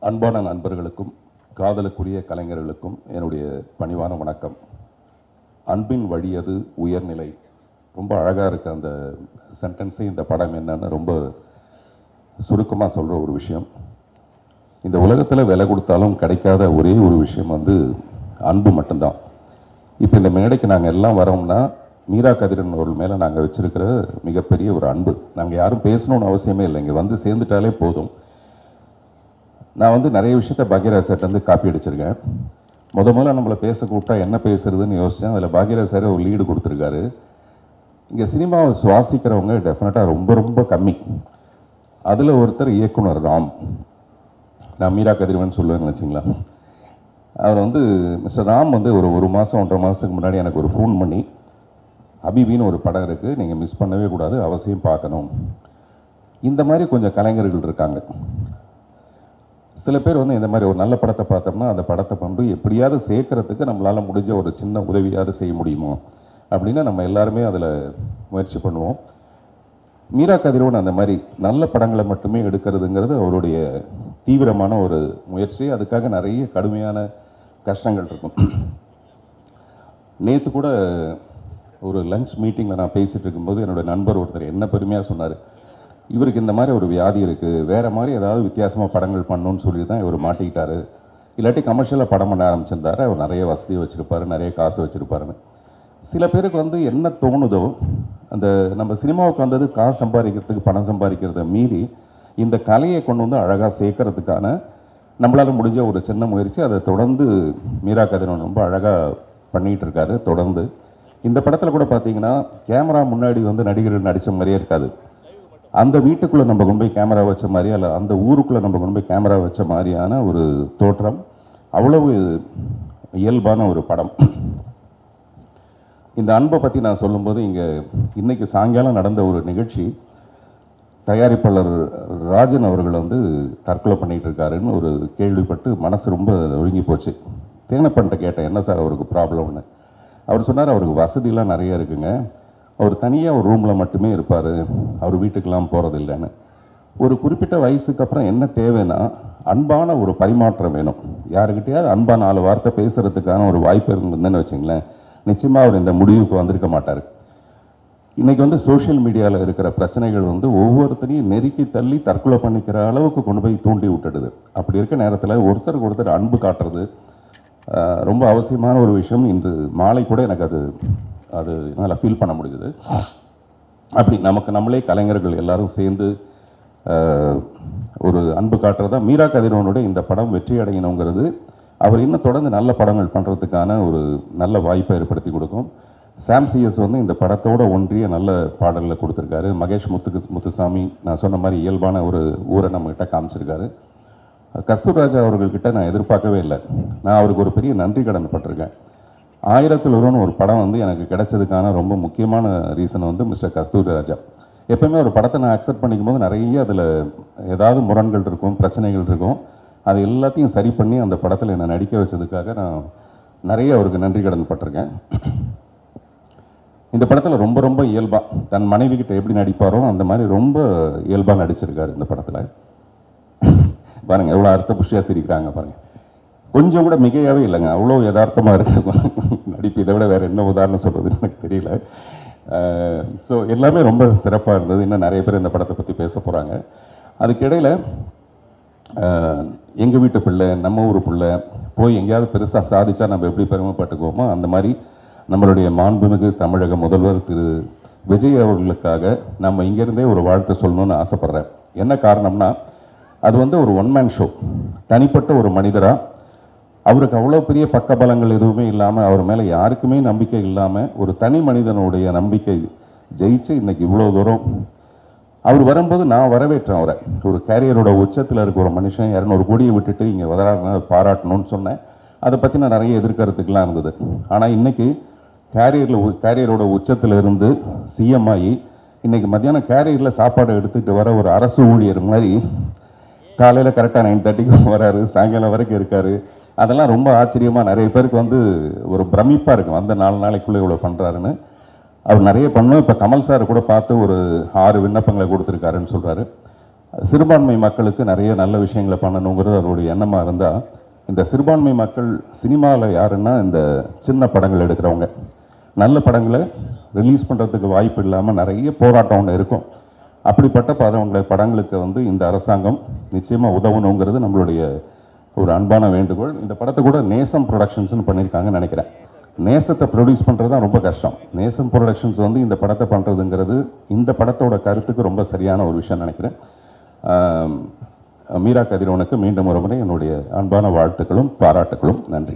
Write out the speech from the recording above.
அன்பான நண்பர்களுக்கும் காதலுக்குரிய கலைஞர்களுக்கும் என்னுடைய பணிவான வணக்கம். அன்பின் வழியது உயர்நிலை. ரொம்ப அழகாக இருக்குது அந்த சென்டென்ஸு. இந்த படம் என்னன்னு ரொம்ப சுருக்கமாக சொல்கிற ஒரு விஷயம். இந்த உலகத்தில் விலை கொடுத்தாலும் கிடைக்காத ஒரே ஒரு விஷயம் அன்பு மட்டும்தான். இப்போ இந்த மேடைக்கு நாங்கள் எல்லாம் வரோம்னா மீரா கதிரன் அவர்கள் மேலே நாங்கள் வச்சுருக்கிற மிகப்பெரிய ஒரு அன்பு. நாங்கள் யாரும் பேசணும்னு அவசியமே இல்லை, இங்கே வந்து சேர்ந்துட்டாலே போதும். நான் நிறைய விஷயத்த பாக்யராஜ் சார்ட்டு காப்பி அடிச்சிருக்கேன். முதல்ல நம்மளை பேச கூப்பிட்டா என்ன பேசுறதுன்னு யோசித்தேன். அதில் பாக்யராஜ் சார் ஒரு லீடு கொடுத்துருக்காரு. இங்கே சினிமாவை சுவாசிக்கிறவங்க டெஃபினட்டாக ரொம்ப ரொம்ப கம்மி. அதில் ஒருத்தர் இயக்குனர் ராம். நான் மீரா கதிரவன் சொல்லுவேன்னு வச்சுங்களா. அவர் மிஸ்டர் ராம் ஒரு மாதம் 1.5 மாதத்துக்கு முன்னாடி எனக்கு ஒரு ஃபோன் பண்ணி, அபிபின்னு ஒரு படம் இருக்குது, நீங்கள் மிஸ் பண்ணவே கூடாது, அவசியம் பார்க்கணும். இந்த மாதிரி கொஞ்சம் கலைஞர்கள் இருக்காங்க. சில பேர் இந்த மாதிரி ஒரு நல்ல படத்தை பார்த்தோம்னா அந்த படத்தை எப்படியாவது சேர்க்கறதுக்கு நம்மளால் முடிஞ்ச ஒரு சின்ன உதவியாவது செய்ய முடியுமோ அப்படின்னு நம்ம எல்லாருமே அதில் முயற்சி பண்ணுவோம். மீரா கதிரவன் அந்த மாதிரி நல்ல படங்களை மட்டுமே எடுக்கிறதுங்கிறது அவருடைய தீவிரமான ஒரு முயற்சி. அதுக்காக நிறைய கடுமையான கஷ்டங்கள் இருக்கும். நேற்று கூட ஒரு லஞ்ச் மீட்டிங்கில் நான் பேசிகிட்டு இருக்கும்போது என்னோடய நண்பர் ஒருத்தர் என்ன பெருமையாக சொன்னார், இவருக்கு இந்த மாதிரி ஒரு வியாதி இருக்குது, வேறு மாதிரி ஏதாவது வித்தியாசமாக படங்கள் பண்ணணும்னு சொல்லி தான் இவர் மாட்டிக்கிட்டார். இல்லாட்டி கமர்ஷியலாக படம் பண்ண ஆரம்பிச்சிருந்தார். அவர் நிறைய வசதி வச்சுருப்பார், நிறைய காசு வச்சுருப்பாருன்னு. சில பேருக்கு என்ன தோணுதோ, அந்த நம்ம சினிமாவுக்கு காசு சம்பாதிக்கிறதுக்கு பணம் சம்பாதிக்கிறத மீறி இந்த கலையை கொண்டு அழகாக சேர்க்கறதுக்கான நம்மளால் முடிஞ்ச ஒரு சின்ன முயற்சி. அதை தொடர்ந்து மீரா கதிரவன் ரொம்ப அழகாக பண்ணிகிட்டு இருக்காரு. தொடர்ந்து இந்த படத்தில் கூட பார்த்தீங்கன்னா கேமரா முன்னாடி நடிகர்கள் நடித்த மாதிரியே இருக்காது. அந்த வீட்டுக்குள்ளே நம்ம கொண்டு போய் கேமரா வச்ச மாதிரியா, இல்லை அந்த ஊருக்குள்ளே நம்ம கொண்டு போய் கேமரா வச்ச மாதிரியான ஒரு தோற்றம். அவ்வளவு இயல்பான ஒரு படம். இந்த அன்பை பற்றி நான் சொல்லும்போது இன்னைக்கு சாயங்காலம் நடந்த ஒரு நிகழ்ச்சி, தயாரிப்பாளர் ராஜன் அவர்கள் தற்கொலை பண்ணிகிட்டு இருக்காருன்னு ஒரு கேள்விப்பட்டு மனசு ரொம்ப ஒழுங்கி போச்சு. தேனப்பன்ட்ட கேட்டேன், என்ன சார் அவருக்கு ப்ராப்ளம்னு. அவர் சொன்னார், அவருக்கு வசதியெலாம் நிறைய இருக்குங்க, அவர் தனியாக ஒரு ரூமில் மட்டுமே இருப்பார், அவர் வீட்டுக்கெல்லாம் போகிறதில்லைன்னு. ஒரு குறிப்பிட்ட வயசுக்கு அப்புறம் என்ன தேவைன்னா அன்பான ஒரு பரிமாற்றம் வேணும். யாருக்கிட்டையாவது அன்பான 4 வார்த்தை பேசுகிறதுக்கான ஒரு வாய்ப்பு இருந்ததுன்னு வச்சுங்களேன், நிச்சயமாக அவர் இந்த முடிவுக்கு வந்திருக்க மாட்டார். இன்றைக்கி சோஷியல் மீடியாவில் இருக்கிற பிரச்சனைகள் ஒவ்வொருத்தரையும் நெருக்கி தள்ளி தற்கொலை பண்ணிக்கிற அளவுக்கு கொண்டு போய் தூண்டி விட்டுடுது. அப்படி இருக்க நேரத்தில் ஒருத்தருக்கு ஒருத்தர் அன்பு காட்டுறது ரொம்ப அவசியமான ஒரு விஷயம். இன்று மாலை கூட எனக்கு அது என்னால் ஃபீல் பண்ண முடியுது. அப்படி நம்மளே கலைஞர்கள் எல்லாரும் சேர்ந்து ஒரு அன்பு காட்டுறதா மீரா கதிரவனுடைய இந்த படம் வெற்றி அடையணுங்கிறது அவர் இன்னும் தொடர்ந்து நல்ல படங்கள் பண்ணுறதுக்கான ஒரு நல்ல வாய்ப்பை ஏற்படுத்தி கொடுக்கும். சாம் சிஎஸ் இந்த படத்தோட ஒன்றிய நல்ல பாடல்களை கொடுத்துருக்காரு. மகேஷ் முத்துசாமி நான் சொன்ன மாதிரி இயல்பான ஒரு ஊரை நம்மகிட்ட காமிச்சிருக்காரு. கஸ்தூர்ராஜா அவர்கள்கிட்ட நான் எதிர்பார்க்கவே இல்லை. நான் அவருக்கு ஒரு பெரிய நன்றி கடன் பட்டிருக்கேன். 1000ல் ஒருவன் ஒரு படம் எனக்கு கிடைச்சதுக்கான ரொம்ப முக்கியமான ரீசன் மிஸ்டர் கஸ்தூரிராஜா. எப்போயுமே ஒரு படத்தை நான் அக்செப்ட் பண்ணிக்கும் போது நிறைய அதில் ஏதாவது முரண்கள் இருக்கும், பிரச்சனைகள் இருக்கும். அது எல்லாத்தையும் சரி பண்ணி அந்த படத்தில் என்னை நடிக்க வச்சதுக்காக நான் நிறைய அவருக்கு நன்றி கடன் பட்டிருக்கேன். இந்த படத்தில் ரொம்ப ரொம்ப இயல்பாக தன் மனைவி கிட்ட எப்படி நடிப்பாரோ அந்த மாதிரி ரொம்ப இயல்பாக நடிச்சிருக்காரு இந்த படத்தில். பாருங்கள் எவ்வளோ அர்த்த புஷ்டியாக சிரிக்கிறாங்க பாருங்கள். கொஞ்சம் கூட மிகையாகவே இல்லைங்க, அவ்வளோ யதார்த்தமாக இருக்கு நடிப்பு. இதை விட வேறு என்ன உதாரணம் சொல்கிறதுன்னு எனக்கு தெரியல. ஸோ எல்லாமே ரொம்ப சிறப்பாக இருந்தது. இன்னும் நிறைய பேர் இந்த படத்தை பற்றி பேச போகிறாங்க. அதுக்கிடையில் எங்கள் வீட்டு பிள்ளை, நம்ம ஊர் பிள்ளை போய் எங்கேயாவது பெருசாக சாதிச்சா நம்ம எப்படி பெருமைப்பட்டுக்குவோமோ அந்த மாதிரி நம்மளுடைய மாண்புமிகு தமிழக முதல்வர் திரு விஜய் அவர்களுக்காக நம்ம இங்கேருந்தே ஒரு வாழ்த்து சொல்லணும்னு ஆசைப்பட்றேன். என்ன காரணம்னா அது ஒரு ஒன்மேன் ஷோ. தனிப்பட்ட ஒரு மனிதராக அவருக்கு அவ்வளோ பெரிய பக்கபலங்கள் எதுவுமே இல்லாமல், அவர் மேலே யாருக்குமே நம்பிக்கை இல்லாமல், ஒரு தனி மனிதனுடைய நம்பிக்கை ஜெயிச்சு இன்றைக்கி இவ்வளோ தூரம் அவர் வரும்போது நான் வரவேற்றேன் அவரை. ஒரு கேரியரோட உச்சத்தில் இருக்க ஒரு மனுஷன் 200 கோடியை விட்டுட்டு இங்கே வராருன்னா பாராட்டணும்னு சொன்னேன். அதை பற்றி நான் நிறைய எதிர்கருத்துக்கெலாம் இருந்தது. ஆனால் இன்றைக்கி கேரியரோட உச்சத்தில் இருந்து சிஎம் ஆகி இன்றைக்கி மத்தியானம் கேரியரில் சாப்பாடு எடுத்துகிட்டு வர ஒரு அரசு ஊழியர் மாதிரி காலையில் கரெக்டாக 9:30க்கு வராரு, சாயங்காலம் வரைக்கும் இருக்கார். அதெல்லாம் ரொம்ப ஆச்சரியமாக நிறைய பேருக்கு ஒரு பிரமிப்பாக இருக்கும். அந்த 4 நாளைக்குள்ளே இவ்வளோ பண்ணுறாருன்னு. அவர் நிறைய பண்ணோம். இப்போ கமல் சார் கூட பார்த்து ஒரு 6 விண்ணப்பங்களை கொடுத்துருக்காருன்னு சொல்கிறாரு. சிறுபான்மை மக்களுக்கு நிறைய நல்ல விஷயங்களை பண்ணணுங்கிறது அவருடைய எண்ணமாக இருந்தால், இந்த சிறுபான்மை மக்கள் சினிமாவில் யாருன்னா இந்த சின்ன படங்கள் எடுக்கிறவங்க. நல்ல படங்களை ரிலீஸ் பண்ணுறதுக்கு வாய்ப்பு இல்லாமல் நிறைய போராட்டம் ஒன்று இருக்கும். அப்படிப்பட்ட படங்களுக்கு வந்து இந்த அரசாங்கம் நிச்சயமாக உதவணுங்கிறது நம்மளுடைய ஒரு அன்பான வேண்டுகோள். இந்த படத்தை கூட நேசம் ப்ரொடக்ஷன்ஸ்னு பண்ணியிருக்காங்கன்னு நினைக்கிறேன். நேசத்தை ப்ரொடியூஸ் பண்ணுறது தான் ரொம்ப கஷ்டம். நேசம் ப்ரொடக்ஷன்ஸ் வந்து இந்த படத்தை பண்ணுறதுங்கிறது இந்த படத்தோட கருத்துக்கு ரொம்ப சரியான ஒரு விஷயம் நினைக்கிறேன். மீரா கதிரவனுக்கு மீண்டும் ஒரு முறை என்னுடைய அன்பான வாழ்த்துக்களும் பாராட்டுக்களும். நன்றி.